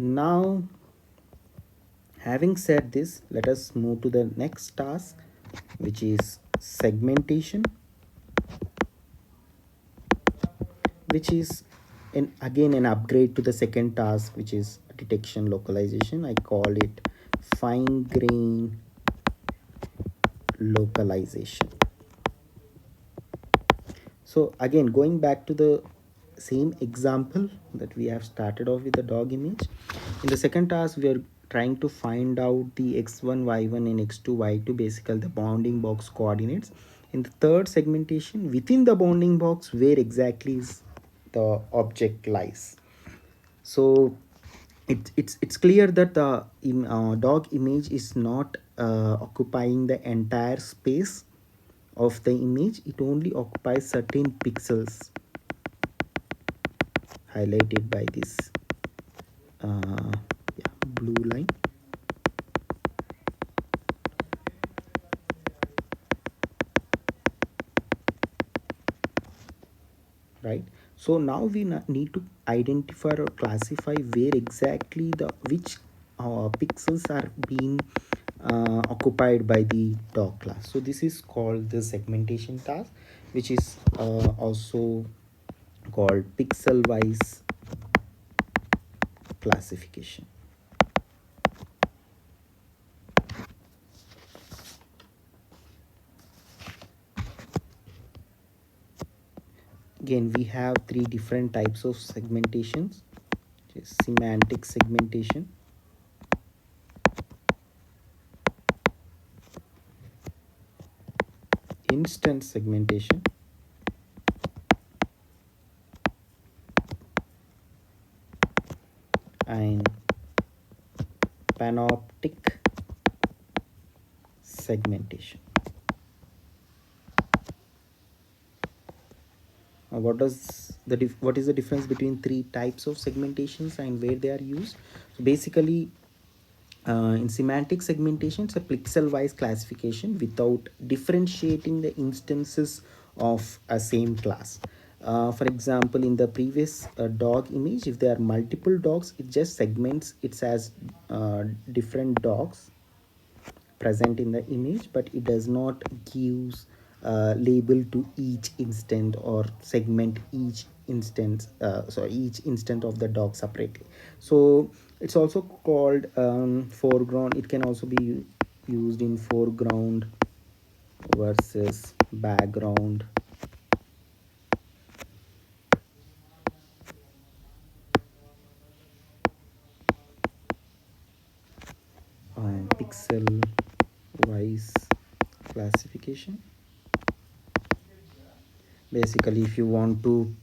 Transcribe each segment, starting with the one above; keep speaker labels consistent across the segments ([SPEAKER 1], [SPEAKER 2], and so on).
[SPEAKER 1] Now, having said this, let us move to the next task, which is segmentation, which is again an upgrade to the second task, which is detection localization. I call it fine grain localization. So again, going back to the same example that we have started off with the dog image, in the second task we are trying to find out the x1 y1 and x2 y2, basically the bounding box coordinates. In the third segmentation, within the bounding box, where exactly is the object lies. So it's clear that the dog image is not occupying the entire space of the image. It only occupies certain pixels highlighted by this blue line. Right, so now we need to identify or classify where exactly the which pixels are being occupied by the dog class. So this is called the segmentation task, which is also called pixel wise classification. Again, we have three different types of segmentations, which is semantic segmentation, instant segmentation, and panoptic segmentation. What is the difference between three types of segmentations and where they are used? So basically, in semantic segmentation, it's a pixel wise classification without differentiating the instances of a same class. For example, in the previous dog image, if there are multiple dogs, it just segments it as different dogs present in the image, but it does not give label to each instant or segment each instance, so each instant of the dog separately. So it's also called foreground. It can also be used in foreground versus background, pixel wise classification. Basically, if you want to,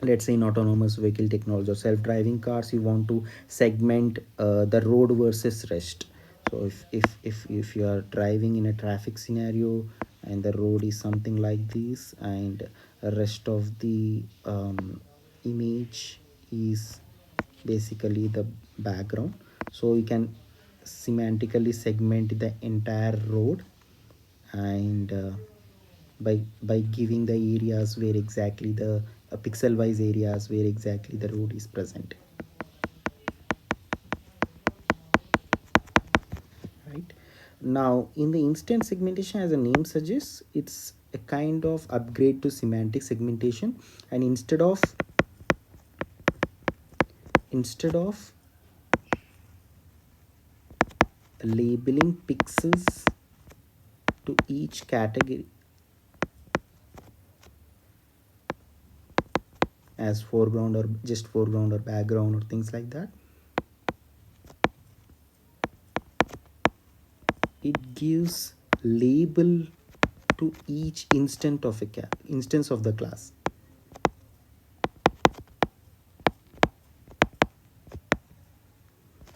[SPEAKER 1] let's say in autonomous vehicle technology or self-driving cars, you want to segment the road versus rest. So if you are driving in a traffic scenario and the road is something like this, and the rest of the image is basically the background, so you can semantically segment the entire road, and by giving the areas where exactly the pixel wise areas where exactly the road is present. Right, now in the instant segmentation, as the name suggests, it's a kind of upgrade to semantic segmentation, and instead of labeling pixels to each category as foreground or just foreground or background or things like that, it gives label to each instance of the class.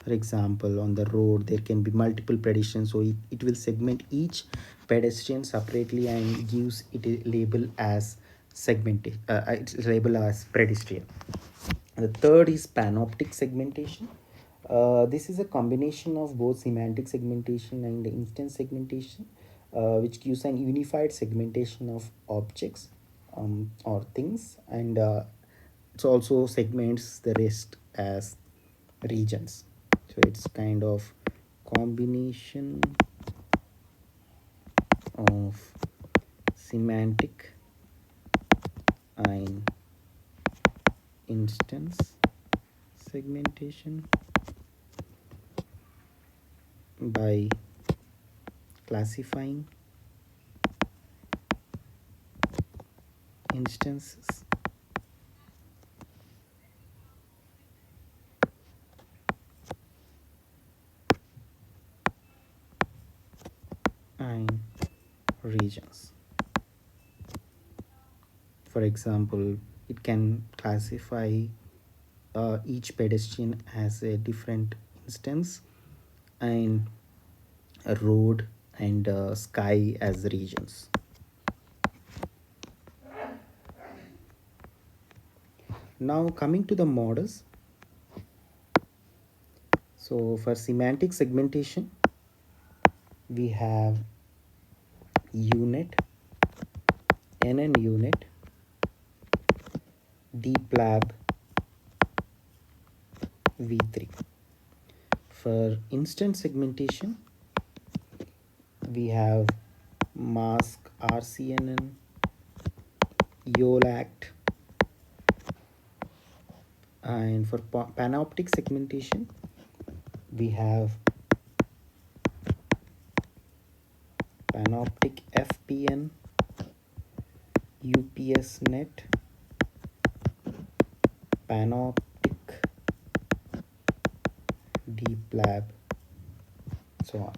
[SPEAKER 1] For example, on the road there can be multiple pedestrians, so it will segment each pedestrian separately and gives it a label as segmented, it's label as pedestrian. The third is panoptic segmentation. This is a combination of both semantic segmentation and instant segmentation, which gives an unified segmentation of objects or things, and it also segments the rest as regions. So it's kind of combination of semantic and instance segmentation by classifying instances and regions. For example, it can classify each pedestrian as a different instance and a road and sky as regions. Now coming to the models. So for semantic segmentation, we have unit, NN unit, deep lab v3. For instant segmentation, we have mask RCNN, YOLACT, and for panoptic segmentation, we have panoptic FPN, UPSnet, panoptic deep lab, so on.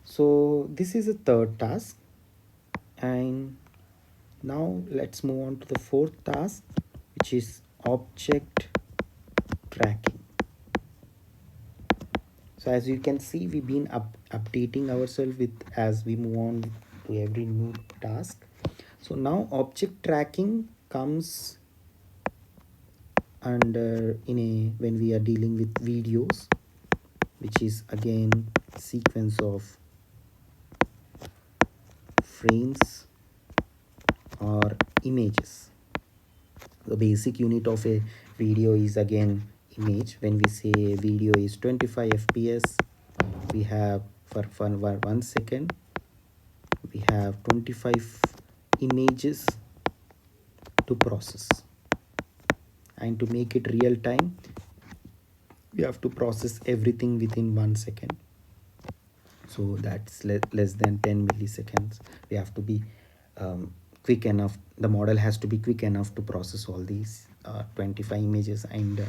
[SPEAKER 1] So this is a third task, and now let's move on to the fourth task, which is object tracking. So as you can see, we've been updating ourselves with as we move on to every new task. So now object tracking comes under when we are dealing with videos, which is again sequence of frames or images. The basic unit of a video is again image. When we say a video is 25 fps, we have for 1 second we have 25 images to process, and to make it real time we have to process everything within 1 second. So that's less than 10 milliseconds. We have to be quick enough, the model has to be quick enough to process all these 25 images and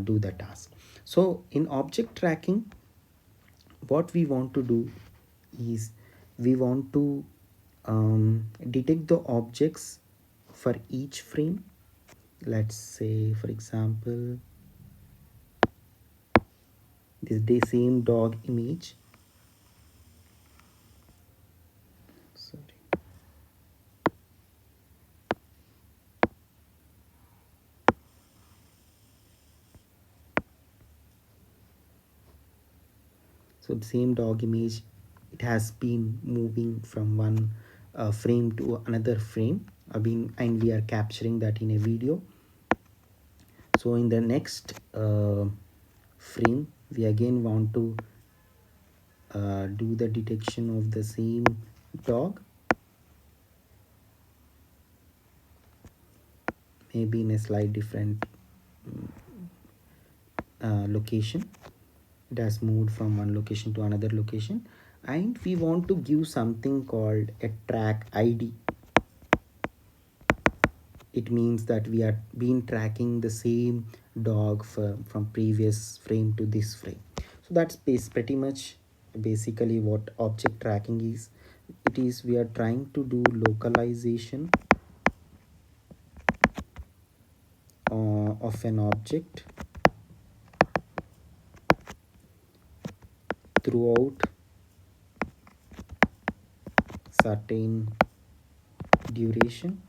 [SPEAKER 1] do the task. So in object tracking, what we want to do is we want to detect the objects for each frame. Let's say, for example, this is the same dog image. Sorry. So the same dog image, it has been moving from one frame to another frame, and we are capturing that in a video. So in the next frame, we again want to do the detection of the same dog, maybe in a slight different location. It has moved from one location to another location, and we want to give something called a track ID. It means that we are been tracking the same dog from previous frame to this frame. So that's pretty much basically what object tracking is. It is we are trying to do localization of an object throughout certain duration,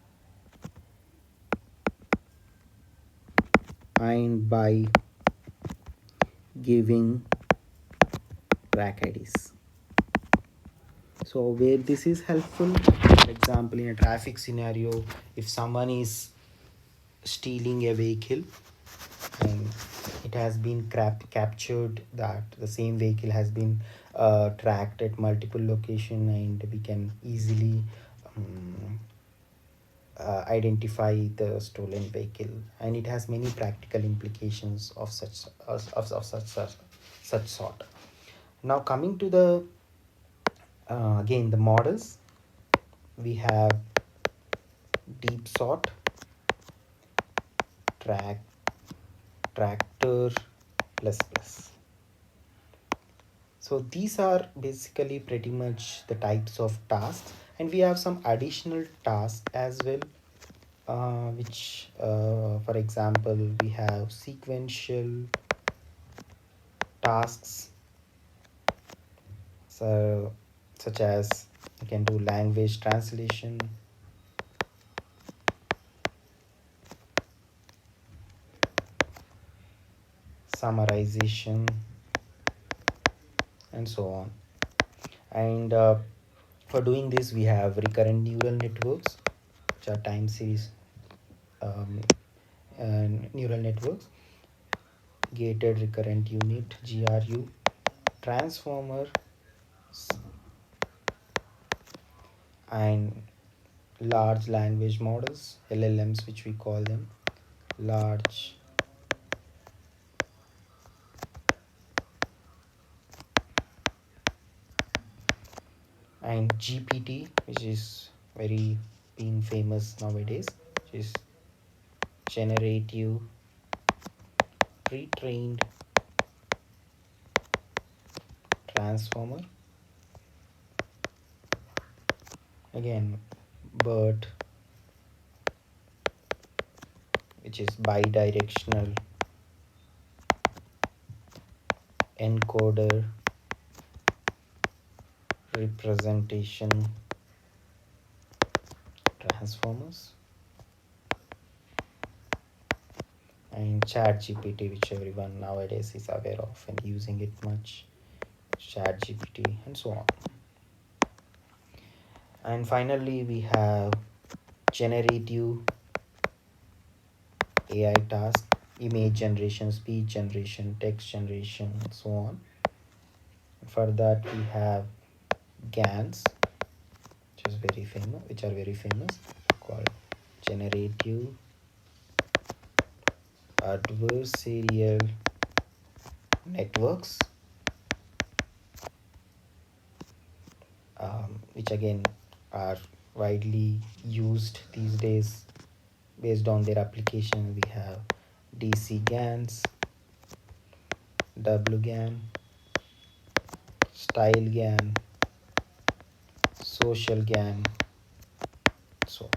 [SPEAKER 1] and by giving track IDs. So where this is helpful, for example, in a traffic scenario, if someone is stealing a vehicle, and it has been captured that the same vehicle has been tracked at multiple location, and we can easily um, identify the stolen vehicle, and it has many practical implications of such sort. Now coming to the again the models, we have deep sort, track tractor plus plus. So these are basically pretty much the types of tasks, and we have some additional tasks as well, which for example we have sequential tasks, so such as you can do language translation, summarization, and so on. And for doing this we have recurrent neural networks, which are time series um, neural networks, gated recurrent unit GRU, transformer, and large language models, LLMs, which we call them, large and GPT, which is very being famous nowadays, which is generative pre-trained transformer. Again, BERT, which is bidirectional encoder representation transformers, and chat GPT, which everyone nowadays is aware of and using it much, chat GPT, and so on. And finally we have generative AI task, image generation, speech generation, text generation, and so on. For that we have GANs, which are very famous, called generative adversarial networks, which again are widely used these days based on their application. We have DC GANs, WGAN, style GAN, social GAN, so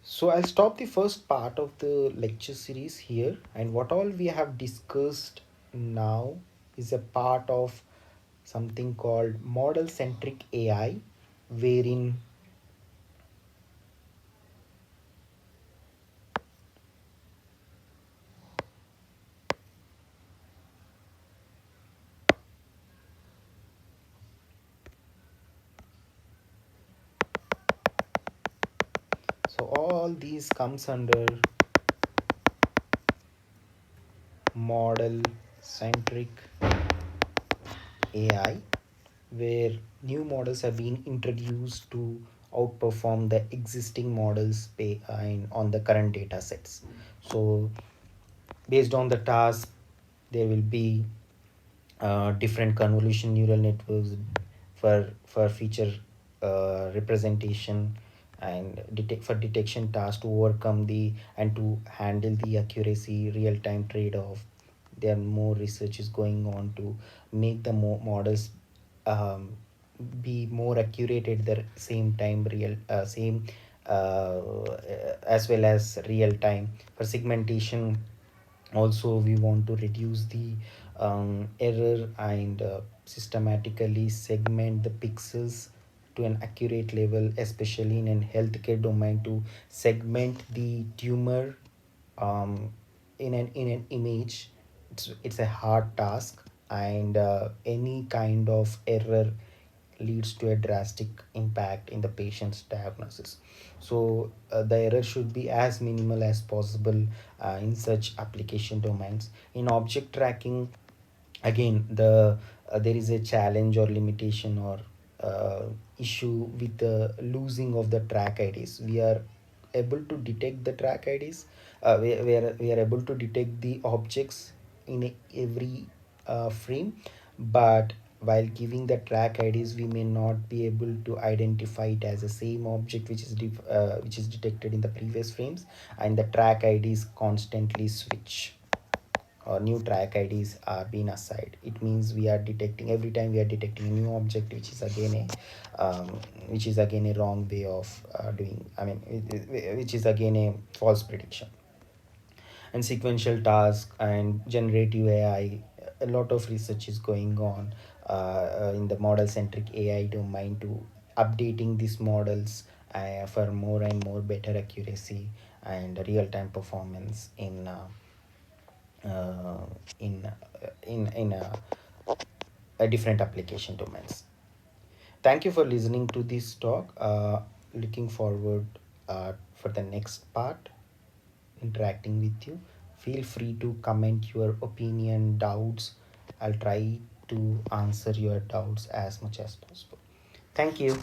[SPEAKER 1] so I'll stop the first part of the lecture series here, and what all we have discussed now is a part of something called model-centric AI, wherein so all these comes under model-centric AI, where new models have been introduced to outperform the existing models on the current data sets. So based on the task, there will be different convolution neural networks for feature representation, and for detection tasks to overcome the and to handle the accuracy real time trade off. There more research is going on to make the models um, be more accurate at the same time, real same as well as real time. For segmentation also we want to reduce the error, and systematically segment the pixels to an accurate level, especially in a healthcare domain, to segment the tumor in an image. It's a hard task, and any kind of error leads to a drastic impact in the patient's diagnosis. So the error should be as minimal as possible in such application domains. In object tracking, again, there is a challenge or limitation or uh, issue with the losing of the track IDs. We are able to detect the track IDs. We are able to detect the objects in every frame, but while giving the track IDs, we may not be able to identify it as the same object which is detected in the previous frames, and the track IDs constantly switch, or new track IDs are being assigned. It means we are detecting, every time we are detecting a new object, which is again a wrong way of doing. I mean, which is again a false prediction. And sequential task and generative AI, a lot of research is going on in the model-centric AI domain to updating these models for more and more better accuracy and real-time performance uh, in a different application domains. Thank you for listening to this talk. Looking forward for the next part, interacting with you. Feel free to comment your opinion, doubts. I'll try to answer your doubts as much as possible. Thank you.